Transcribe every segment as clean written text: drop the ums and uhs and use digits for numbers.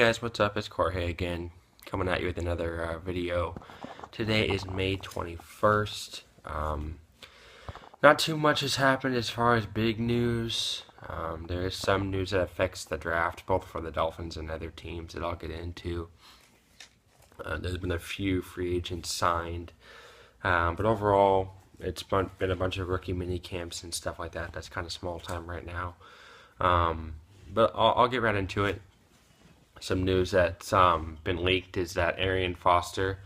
Guys, what's up? It's Jorge again, coming at you with another video. Today is May 21st. Not too much has happened as far as big news. There is some news that affects the draft, both for the Dolphins and other teams that I'll get into. There's been a few free agents signed, but overall, it's been a bunch of rookie mini camps and stuff like that. That's kind of small time right now. But I'll get right into it. Some news that's been leaked is that Arian Foster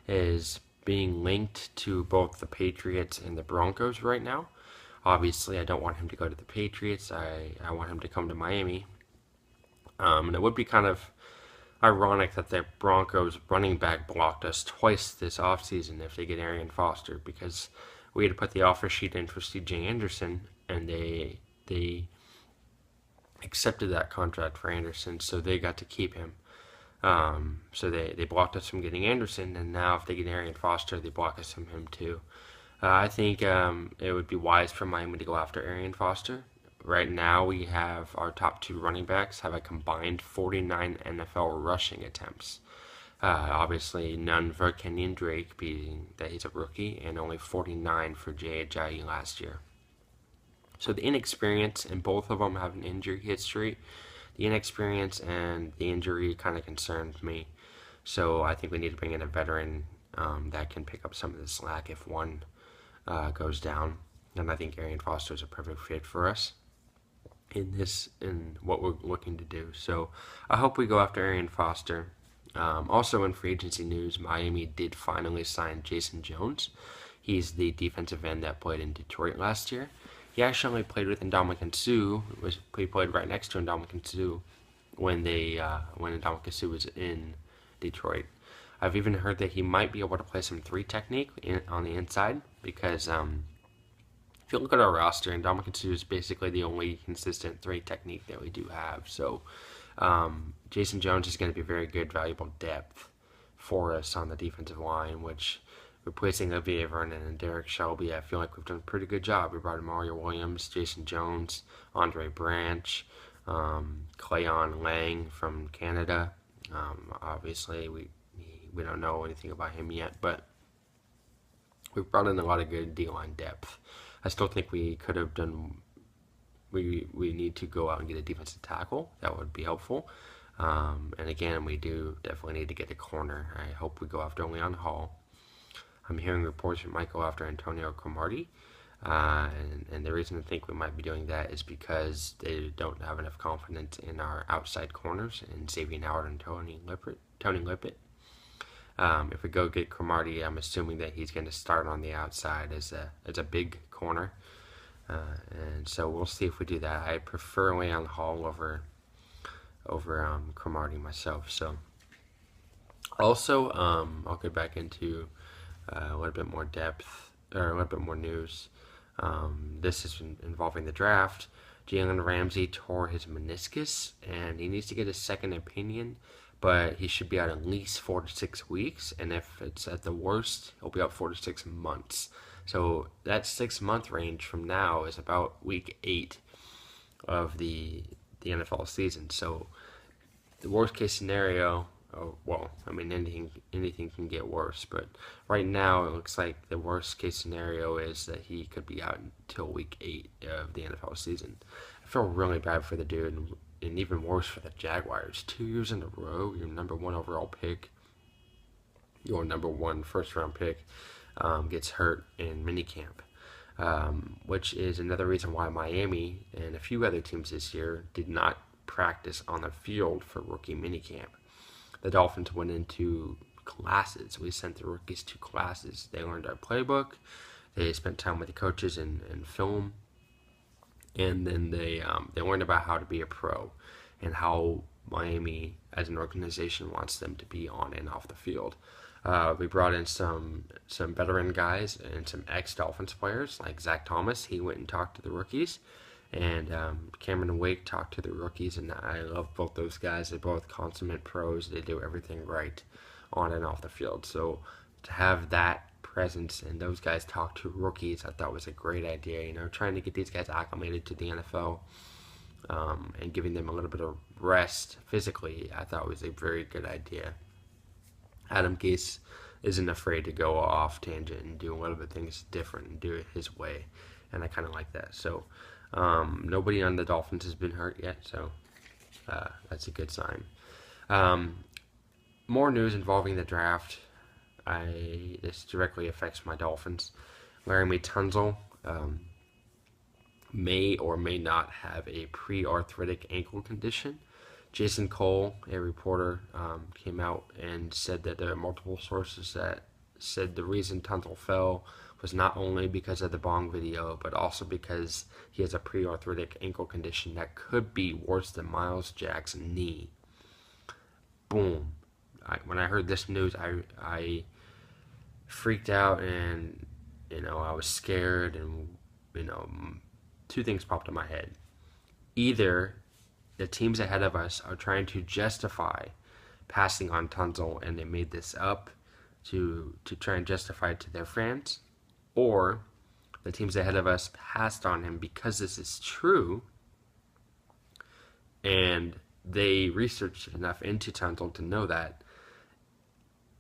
is being linked to both the Patriots and the Broncos right now. Obviously, I don't want him to go to the Patriots. I want him to come to Miami. And it would be kind of ironic that the Broncos running back blocked us twice this offseason if they get Arian Foster, because we had to put the offer sheet in for C.J. Anderson, and they accepted that contract for Anderson, so they got to keep him. So they blocked us from getting Anderson, and now if they get Arian Foster, they block us from him too. I think it would be wise for Miami to go after Arian Foster. Right now, we have our top two running backs have a combined 49 NFL rushing attempts. Obviously, none for Kenyon Drake, being that he's a rookie, and only 49 for Jay Ajayi last year. So the inexperience, and both of them have an injury history. The inexperience and the injury kind of concerns me. So I think we need to bring in a veteran that can pick up some of the slack if one goes down. And I think Arian Foster is a perfect fit for us in what we're looking to do. So I hope we go after Arian Foster. Also in free agency news, Miami did finally sign Jason Jones. He's the defensive end that played in Detroit last year. He actually played with Ndamukong Suh. He played right next to Ndamukong Suh when Ndamukong Suh was in Detroit. I've even heard that he might be able to play some 3 technique on the inside, because if you look at our roster, Ndamukong Suh is basically the only consistent 3 technique that we do have. So Jason Jones is going to be very good, valuable depth for us on the defensive line, which, replacing Olivier Vernon and Derek Shelby, I feel like we've done a pretty good job. We brought in Mario Williams, Jason Jones, Andre Branch, Cleon Lang from Canada. Obviously, we don't know anything about him yet, but we've brought in a lot of good D-line depth. I still think we could have done. We need to go out and get a defensive tackle. That would be helpful. And again, we do definitely need to get a corner. I hope we go after Leon Hall. I'm hearing reports we might go after Antonio Cromartie, and the reason I think we might be doing that is because they don't have enough confidence in our outside corners and Xavier Howard and Tony Lippett. If we go get Cromartie, I'm assuming that he's going to start on the outside as a big corner, and so we'll see if we do that. I prefer Leon Hall over Cromartie myself. So also, I'll get back into a little bit more depth, or a little bit more news. This is involving the draft. Jalen Ramsey tore his meniscus, and he needs to get a second opinion, but he should be out at least 4 to 6 weeks, and if it's at the worst, he'll be out 4 to 6 months. So that 6-month range from now is about week 8 of the NFL season. So the worst case scenario, anything can get worse, but right now it looks like the worst case scenario is that he could be out until week 8 of the NFL season. I feel really bad for the dude, and even worse for the Jaguars. 2 years in a row, your number 1 overall pick, your number 1 first-round pick, gets hurt in minicamp, which is another reason why Miami and a few other teams this year did not practice on the field for rookie minicamp. The Dolphins went into classes. We sent the rookies to classes. They learned our playbook. They spent time with the coaches and film. And then they learned about how to be a pro and how Miami as an organization wants them to be on and off the field. We brought in some veteran guys and some ex-Dolphins players like Zach Thomas. He went and talked to the rookies. And Cameron Wake talked to the rookies, and I love both those guys. They're both consummate pros. They do everything right on and off the field. So to have that presence and those guys talk to rookies, I thought was a great idea. Trying to get these guys acclimated to the NFL and giving them a little bit of rest physically, I thought was a very good idea. Adam Gase isn't afraid to go off tangent and do a little bit of things different and do it his way, and I kind of like that. So nobody on the Dolphins has been hurt yet, so that's a good sign. More news involving the draft. This directly affects my Dolphins. Laremy Tunsil may or may not have a pre-arthritic ankle condition. Jason Cole, a reporter, came out and said that there are multiple sources that said the reason Tunsil fell was not only because of the bong video, but also because he has a pre-arthritic ankle condition that could be worse than Miles Jack's knee. Boom. When I heard this news, I freaked out, and I was scared, and two things popped in my head. Either the teams ahead of us are trying to justify passing on Tunsil, and they made this up to try and justify it to their fans, or the teams ahead of us passed on him because this is true, and they researched enough into Tunsil to know that,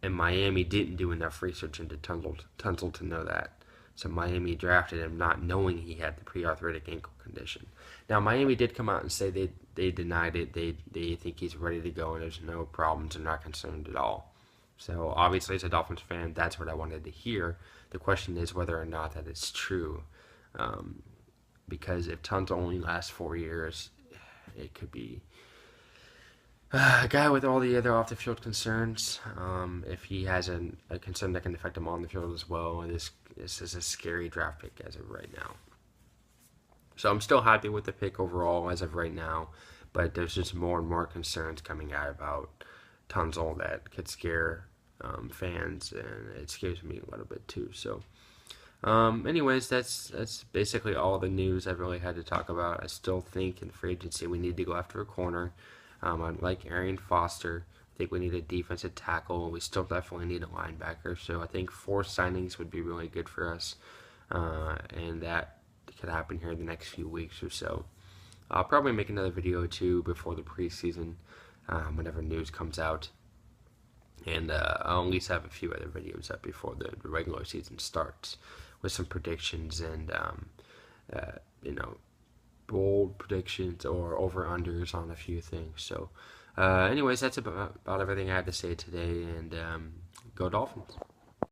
and Miami didn't do enough research into Tunsil to know that. So Miami drafted him not knowing he had the pre-arthritic ankle condition. Now, Miami did come out and say they denied it. They think he's ready to go and there's no problems. They're not concerned at all. So obviously, as a Dolphins fan, that's what I wanted to hear. The question is whether or not that is true. Because if Tunsil only lasts 4 years, it could be a guy with all the other off-the-field concerns. If he has a concern that can affect him on the field as well, and this is a scary draft pick as of right now. So I'm still happy with the pick overall as of right now, but there's just more and more concerns coming out about Tunsil that could scare fans, and it scares me a little bit too. So, anyways, that's basically all the news I've really had to talk about. I still think in free agency we need to go after a corner. I'd like Arian Foster. I think we need a defensive tackle. We still definitely need a linebacker. So I think 4 signings would be really good for us. And that could happen here in the next few weeks or so. I'll probably make another video or two before the preseason, whenever news comes out. And I'll at least have a few other videos up before the regular season starts with some predictions and, bold predictions or over-unders on a few things. So anyways, that's about everything I had to say today, and go Dolphins.